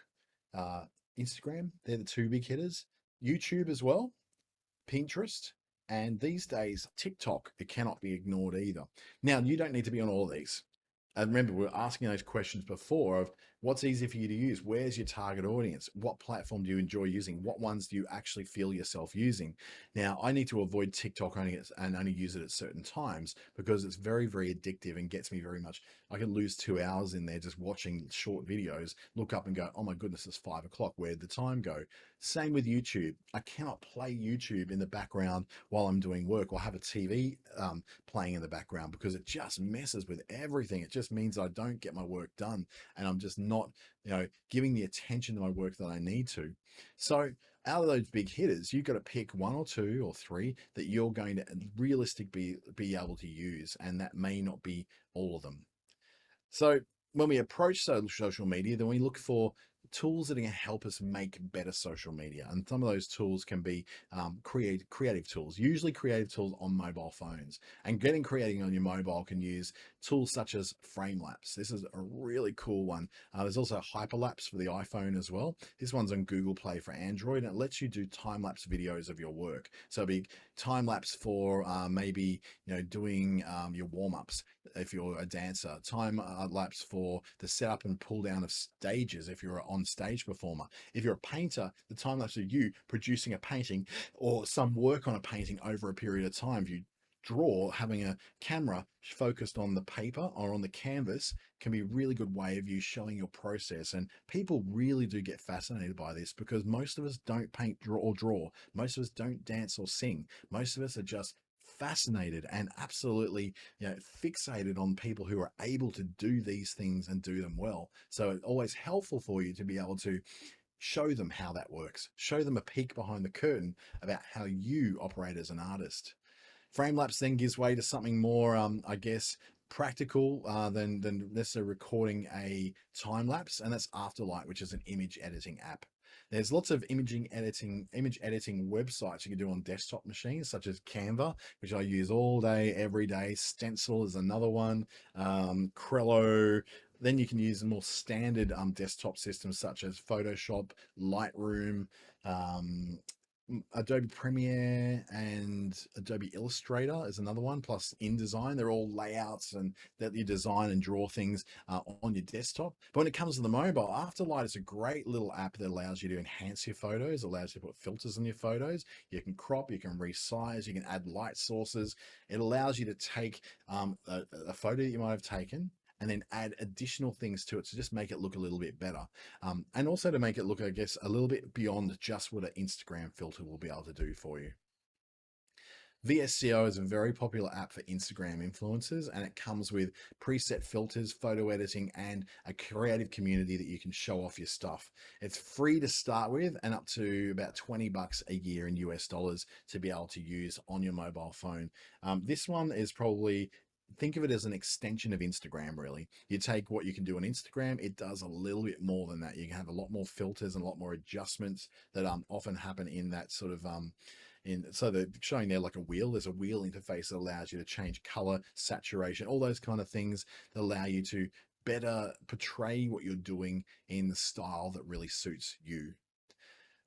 uh, Instagram. They're the two big hitters. YouTube as well, Pinterest, and these days, TikTok. It cannot be ignored either. Now, you don't need to be on all of these. And remember, we were asking those questions before of what's easy for you to use? Where's your target audience? What platform do you enjoy using? What ones do you actually feel yourself using? Now, I need to avoid TikTok and only use it at certain times because it's very, very addictive and gets me very much. I can lose 2 hours in there just watching short videos, look up and go, oh my goodness, it's 5 o'clock. Where'd the time go? Same with YouTube. I cannot play YouTube in the background while I'm doing work or have a TV playing in the background because it just messes with everything. It just means I don't get my work done and I'm just not, giving the attention to my work that I need to. So out of those big hitters, you've got to pick one or two or three that you're going to realistically be able to use. And that may not be all of them. So when we approach social media, then we look for tools that are going to help us make better social media. And some of those tools can be creative tools, usually creative tools on mobile phones. And getting creating on your mobile can use tools such as Framelapse. This is a really cool one. There's also Hyperlapse for the iPhone as well. This one's on Google Play for Android, and it lets you do time-lapse videos of your work. So it'll be time-lapse for maybe doing your warm-ups if you're a dancer, time lapse for the setup and pull down of stages if you're an on stage performer. If you're a painter, the time lapse of you producing a painting or some work on a painting over a period of time. If you draw, having a camera focused on the paper or on the canvas can be a really good way of you showing your process. And people really do get fascinated by this because most of us don't paint, draw. Most of us don't dance or sing. Most of us are just fascinated and absolutely fixated on people who are able to do these things and do them well. So it's always helpful for you to be able to show them how that works, show them a peek behind the curtain about how you operate as an artist. Framelapse then gives way to something more, I guess, practical than necessarily recording a time lapse, and that's Afterlight, which is an image editing app. There's lots of image editing websites you can do on desktop machines, such as Canva, which I use all day, every day. Stencil is another one. Crello. Then you can use more standard desktop systems such as Photoshop, Lightroom, Adobe Premiere, and Adobe Illustrator is another one, plus InDesign. They're all layouts and that you design and draw things on your desktop. But when it comes to the mobile, Afterlight is a great little app that allows you to enhance your photos, allows you to put filters on your photos. You can crop, you can resize, you can add light sources. It allows you to take a photo that you might have taken and then add additional things to it to just make it look a little bit better. And also to make it look, I guess, a little bit beyond just what an Instagram filter will be able to do for you. VSCO is a very popular app for Instagram influencers, and it comes with preset filters, photo editing, and a creative community that you can show off your stuff. It's free to start with and up to about $20 a year in US dollars to be able to use on your mobile phone. This one is probably, think of it as an extension of Instagram, really. You take what you can do on Instagram, it does a little bit more than that. You can have a lot more filters and a lot more adjustments that often happen in that sort of so they're showing there like a wheel. There's a wheel interface that allows you to change color, saturation, all those kind of things that allow you to better portray what you're doing in the style that really suits you.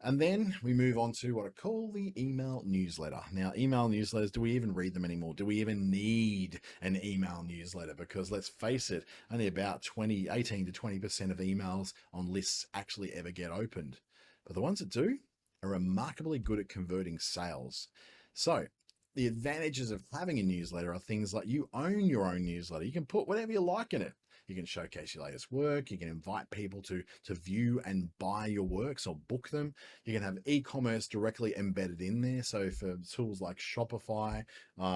And then we move on to what I call the email newsletter. Now, email newsletters, do we even read them anymore? Do we even need an email newsletter? Because let's face it, only about 18 to 20% of emails on lists actually ever get opened. But the ones that do are remarkably good at converting sales. So the advantages of having a newsletter are things like you own your own newsletter. You can put whatever you like in it. You can showcase your latest work. You can invite people to view and buy your works or book them. You can have e-commerce directly embedded in there. So for tools like Shopify,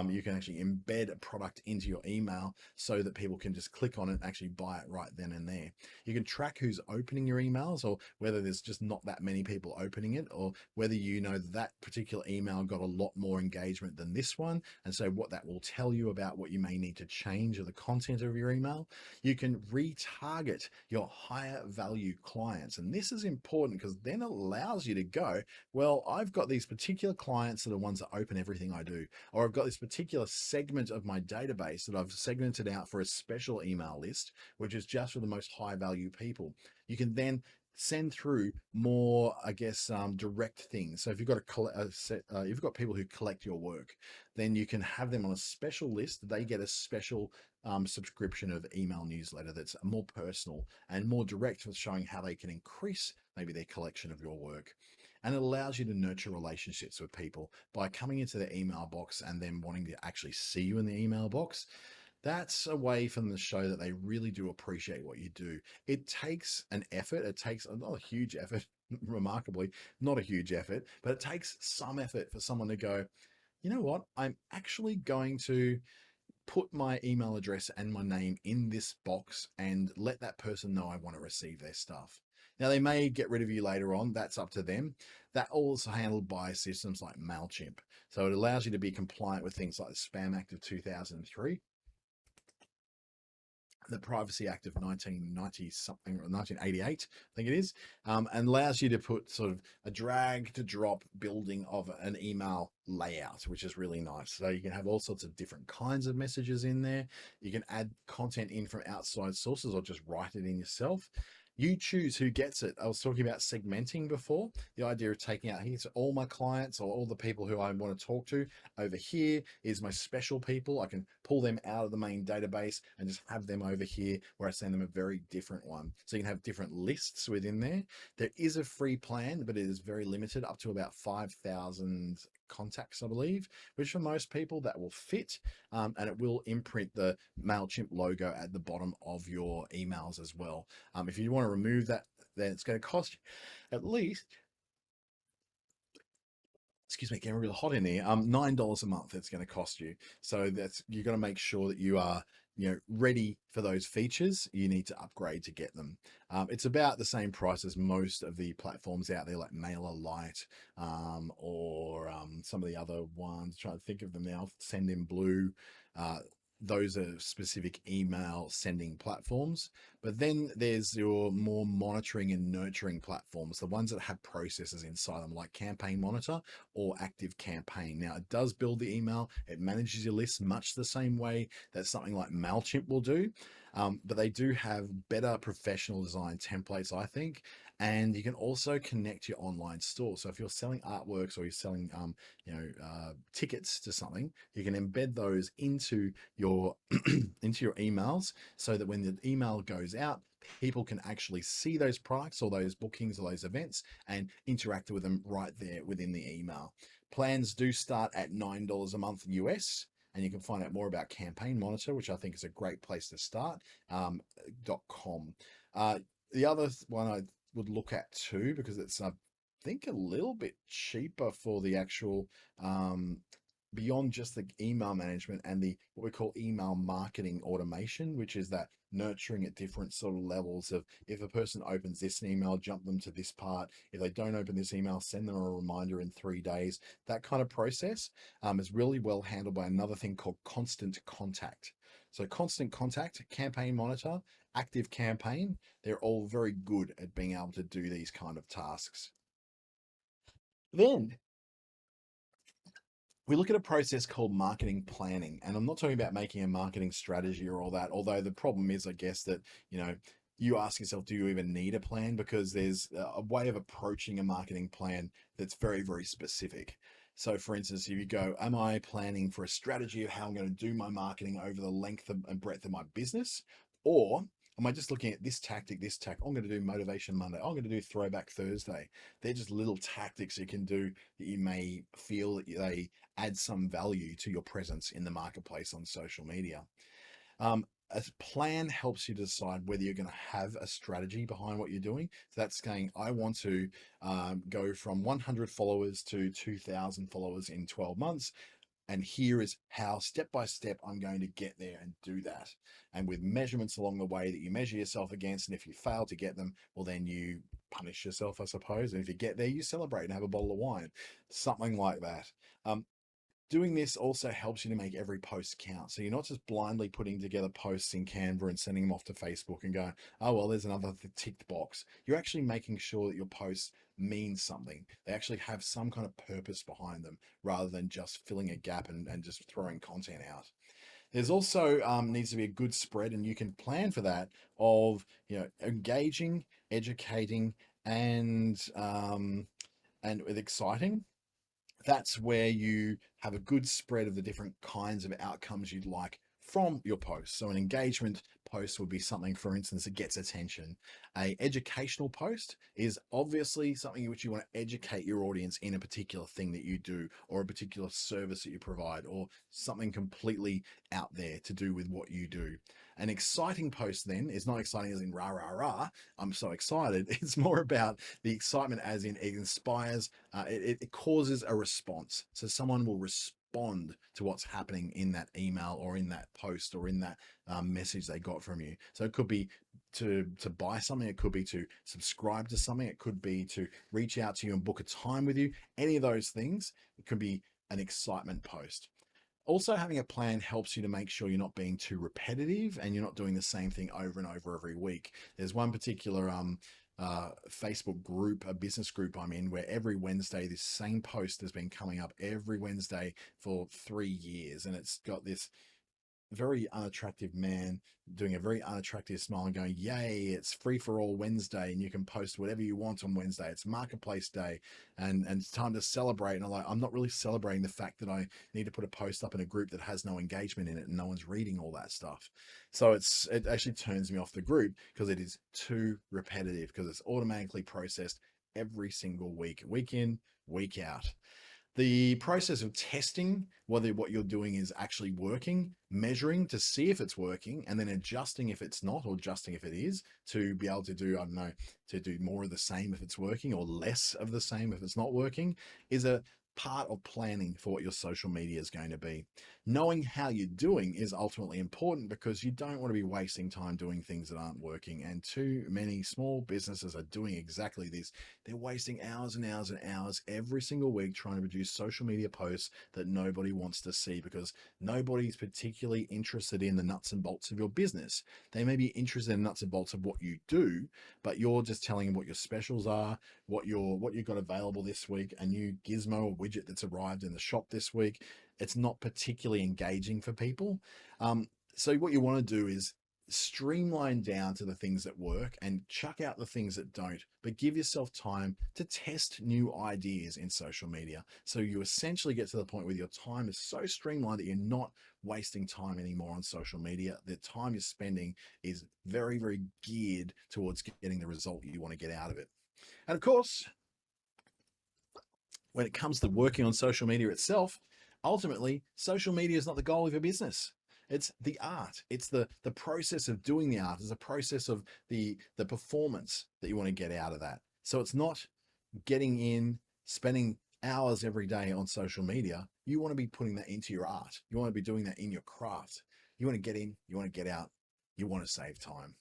you can actually embed a product into your email so that people can just click on it and actually buy it right then and there. You can track who's opening your emails, or whether there's just not that many people opening it, or whether you know that particular email got a lot more engagement than this one. And so what that will tell you about what you may need to change of the content of your email. You can retarget your higher value clients. And this is important because then it allows you to go, well, I've got these particular clients that are ones that open everything I do, or I've got this particular segment of my database that I've segmented out for a special email list, which is just for the most high value people. You can then send through more, I guess, direct things. So if you've got if you've got people who collect your work, then you can have them on a special list. They get a special subscription of email newsletter that's more personal and more direct, with showing how they can increase maybe their collection of your work. And it allows you to nurture relationships with people by coming into their email box and then wanting to actually see you in the email box. That's a way for them to show that they really do appreciate what you do. It takes an effort. It takes not a huge effort, remarkably, not a huge effort, but it takes some effort for someone to go, you know what? I'm actually going to put my email address and my name in this box and let that person know I want to receive their stuff. Now, they may get rid of you later on. That's up to them. That also handled by systems like MailChimp. So it allows you to be compliant with things like the Spam Act of 2003, the Privacy Act of 1990 something, or 1988, I think it is, and allows you to put sort of a drag to drop building of an email layout, which is really nice. So you can have all sorts of different kinds of messages in there. You can add content in from outside sources or just write it in yourself. You choose who gets it. I was talking about segmenting before. The idea of taking out, here's all my clients or all the people who I want to talk to. Over here is my special people. I can pull them out of the main database and just have them over here where I send them a very different one. So you can have different lists within there. There is a free plan, but it is very limited, up to about 5,000 contacts, I believe, which for most people that will fit. And it will imprint the MailChimp logo at the bottom of your emails as well. If you want to remove that, then it's going to cost you at least, excuse me, getting really hot in here, $9 a month it's going to cost you. So that's, you're going to make sure that you are, ready for those features. You need to upgrade to get them. It's about the same price as most of the platforms out there, like MailerLite, or some of the other ones. Trying to think of them now. Sendinblue. Those are specific email sending platforms. But then there's your more monitoring and nurturing platforms, the ones that have processes inside them, like Campaign Monitor or Active Campaign. Now, it does build the email, it manages your list much the same way that something like MailChimp will do. But they do have better professional design templates, I think. And you can also connect your online store. So if you're selling artworks or you're selling, tickets to something, you can embed those into your into your emails, so that when the email goes out, people can actually see those products or those bookings or those events and interact with them right there within the email. Plans do start at $9 a month US. And you can find out more about Campaign Monitor, which I think is a great place to start, .com. The other one I would look at too, because it's, I think, a little bit cheaper for the actual, beyond just the email management and the what we call email marketing automation, which is that nurturing at different sort of levels of, if a person opens this email, jump them to this part. If they don't open this email, send them a reminder in 3 days. That kind of process is really well handled by another thing called Constant Contact. So Constant Contact, Campaign Monitor, Active Campaign, they're all very good at being able to do these kind of tasks. Then we look at a process called marketing planning, and I'm not talking about making a marketing strategy or all that, although the problem is, I guess, that, you ask yourself, do you even need a plan? Because there's a way of approaching a marketing plan that's very, very specific. So for instance, if you go, am I planning for a strategy of how I'm going to do my marketing over the length and breadth of my business? Or am I just looking at this tactic, I'm going to do Motivation Monday, I'm going to do Throwback Thursday. They're just little tactics you can do that you may feel that they add some value to your presence in the marketplace on social media. A plan helps you decide whether you're going to have a strategy behind what you're doing. So that's saying, I want to go from 100 followers to 2,000 followers in 12 months. And here is how step by step I'm going to get there and do that. And with measurements along the way that you measure yourself against. And if you fail to get them, well, then you punish yourself, I suppose. And if you get there, you celebrate and have a bottle of wine, something like that. Doing this also helps you to make every post count. So you're not just blindly putting together posts in Canva and sending them off to Facebook and going, oh, well, there's another ticked box. You're actually making sure that your posts mean something. They actually have some kind of purpose behind them rather than just filling a gap and just throwing content out. There's also needs to be a good spread, and you can plan for that of engaging, educating, and with exciting. That's where you have a good spread of the different kinds of outcomes you'd like from your post. So an engagement post would be something, for instance, that gets attention. A educational post is obviously something in which you want to educate your audience in a particular thing that you do, or a particular service that you provide, or something completely out there to do with what you do. An exciting post then is not exciting as in rah, rah, rah, I'm so excited. It's more about the excitement as in it inspires, it causes a response. So someone will respond to what's happening in that email or in that post or in that message they got from you. So it could be to buy something, it could be to subscribe to something, it could be to reach out to you and book a time with you. Any of those things, it could be an excitement post. Also, having a plan helps you to make sure you're not being too repetitive and you're not doing the same thing over and over every week. There's one particular Facebook group, a business group I'm in, where every Wednesday this same post has been coming up every Wednesday for 3 years, and it's got this very unattractive man doing a very unattractive smile and going, yay, it's free for all Wednesday and you can post whatever you want on Wednesday. It's marketplace day and it's time to celebrate. And I'm not really celebrating the fact that I need to put a post up in a group that has no engagement in it and no one's reading all that stuff. So it actually turns me off the group because it is too repetitive, because it's automatically processed every single week, week in, week out. The process of testing whether what you're doing is actually working, measuring to see if it's working, and then adjusting if it's not, or adjusting if it is, to be able to do, I don't know, to do more of the same if it's working, or less of the same if it's not working, is a part of planning for what your social media is going to be. Knowing how you're doing is ultimately important, because you don't want to be wasting time doing things that aren't working. And too many small businesses are doing exactly this. They're wasting hours and hours and hours every single week trying to produce social media posts that nobody wants to see, because nobody's particularly interested in the nuts and bolts of your business. They may be interested in nuts and bolts of what you do, but you're just telling them what your specials are, what you've got available this week, a new gizmo or widget that's arrived in the shop this week. It's not particularly engaging for people. So what you want to do is streamline down to the things that work and chuck out the things that don't, but give yourself time to test new ideas in social media. So you essentially get to the point where your time is so streamlined that you're not wasting time anymore on social media. The time you're spending is very, very geared towards getting the result you want to get out of it. And of course, when it comes to working on social media itself, ultimately, social media is not the goal of your business. It's the art. It's the process of doing the art. It's a process of the performance that you want to get out of that. So it's not getting in, spending hours every day on social media. You want to be putting that into your art. You want to be doing that in your craft. You want to get in, you want to get out, you want to save time.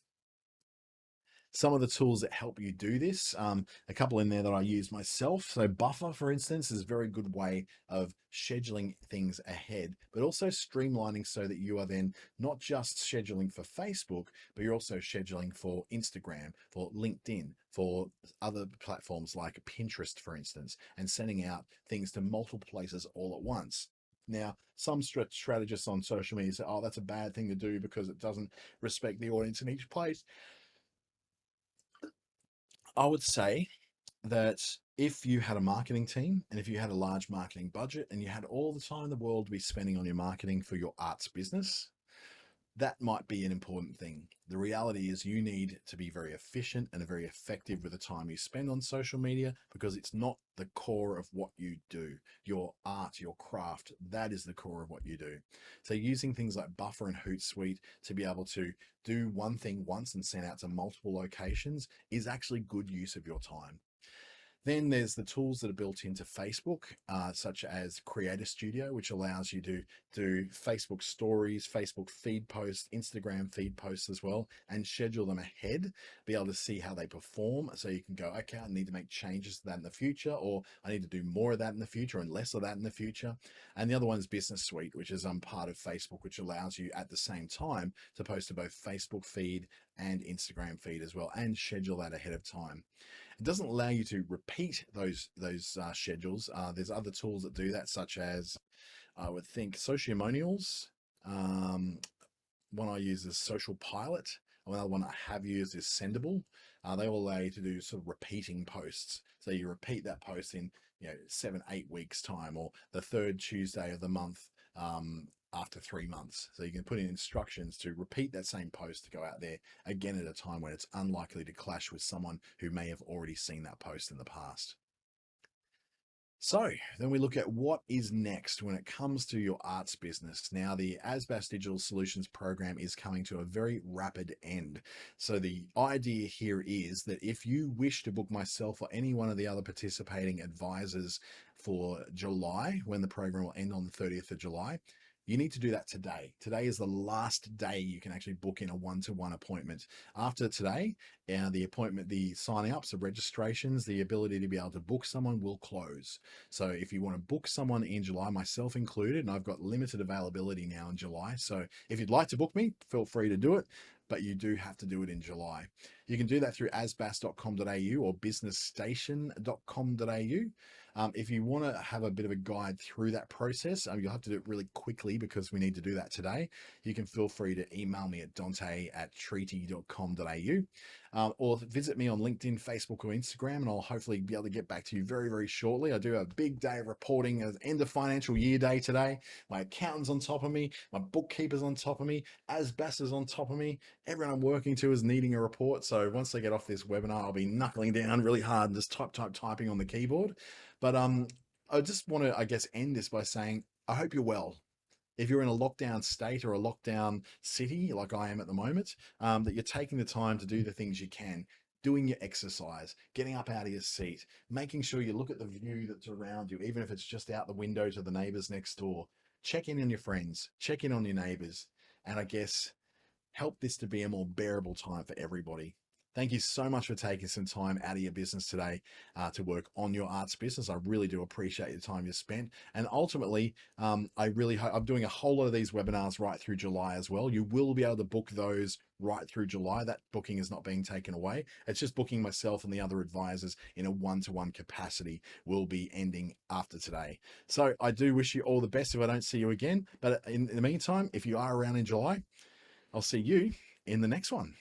Some of the tools that help you do this, a couple in there that I use myself. So Buffer, for instance, is a very good way of scheduling things ahead, but also streamlining so that you are then not just scheduling for Facebook, but you're also scheduling for Instagram, for LinkedIn, for other platforms like Pinterest, for instance, and sending out things to multiple places all at once. Now, some strategists on social media say, oh, that's a bad thing to do because it doesn't respect the audience in each place. I would say that if you had a marketing team and if you had a large marketing budget and you had all the time in the world to be spending on your marketing for your arts business, that might be an important thing. The reality is you need to be very efficient and very effective with the time you spend on social media, because it's not the core of what you do. Your art, your craft, that is the core of what you do. So using things like Buffer and Hootsuite to be able to do one thing once and send out to multiple locations is actually good use of your time. Then there's the tools that are built into Facebook, such as Creator Studio, which allows you to do Facebook stories, Facebook feed posts, Instagram feed posts as well, and schedule them ahead, be able to see how they perform. So you can go, okay, I need to make changes to that in the future, or I need to do more of that in the future and less of that in the future. And the other one is Business Suite, which is part of Facebook, which allows you at the same time to post to both Facebook feed and Instagram feed as well, and schedule that ahead of time. It doesn't allow you to repeat those schedules. There's other tools that do that, such as I would think Sociamonials. Um, One I use is Social Pilot. Another one I have used is Sendable. They all allow you to do sort of repeating posts. So you repeat that post in 7-8 weeks time, or the third Tuesday of the month after 3 months. So you can put in instructions to repeat that same post to go out there again at a time when it's unlikely to clash with someone who may have already seen that post in the past. So then we look at what is next when it comes to your arts business. Now, the ASBAS Digital Solutions program is coming to a very rapid end. So the idea here is that if you wish to book myself or any one of the other participating advisors for July, when the program will end on the 30th of July, you need to do that today. Today is the last day you can actually book in a one-to-one appointment. After today, the appointment, the signing ups, the registrations, the ability to be able to book someone will close. So if you want to book someone in July, myself included, and I've got limited availability now in July. So if you'd like to book me, feel free to do it, but you do have to do it in July. You can do that through asbas.com.au or businessstation.com.au. If you want to have a bit of a guide through that process, you'll have to do it really quickly because we need to do that today. You can feel free to email me at dante@treaty.com.au, or visit me on LinkedIn, Facebook, or Instagram, and I'll hopefully be able to get back to you very, very shortly. I do have a big day of reporting at the end of financial year day today. My accountant's on top of me, my bookkeeper's on top of me, ASBAS is on top of me. Everyone I'm working to is needing a report. So once I get off this webinar, I'll be knuckling down really hard and just typing on the keyboard. But I just want to, I guess, end this by saying, I hope you're well. If you're in a lockdown state or a lockdown city, like I am at the moment, that you're taking the time to do the things you can, doing your exercise, getting up out of your seat, making sure you look at the view that's around you, even if it's just out the window to the neighbors next door. Check in on your friends, check in on your neighbors, and I guess help this to be a more bearable time for everybody. Thank you so much for taking some time out of your business today to work on your arts business. I really do appreciate the time you spent. And ultimately, I really hope I'm doing a whole lot of these webinars right through July as well. You will be able to book those right through July. That booking is not being taken away. It's just booking myself and the other advisors in a one-to-one capacity will be ending after today. So I do wish you all the best if I don't see you again. But in the meantime, if you are around in July, I'll see you in the next one.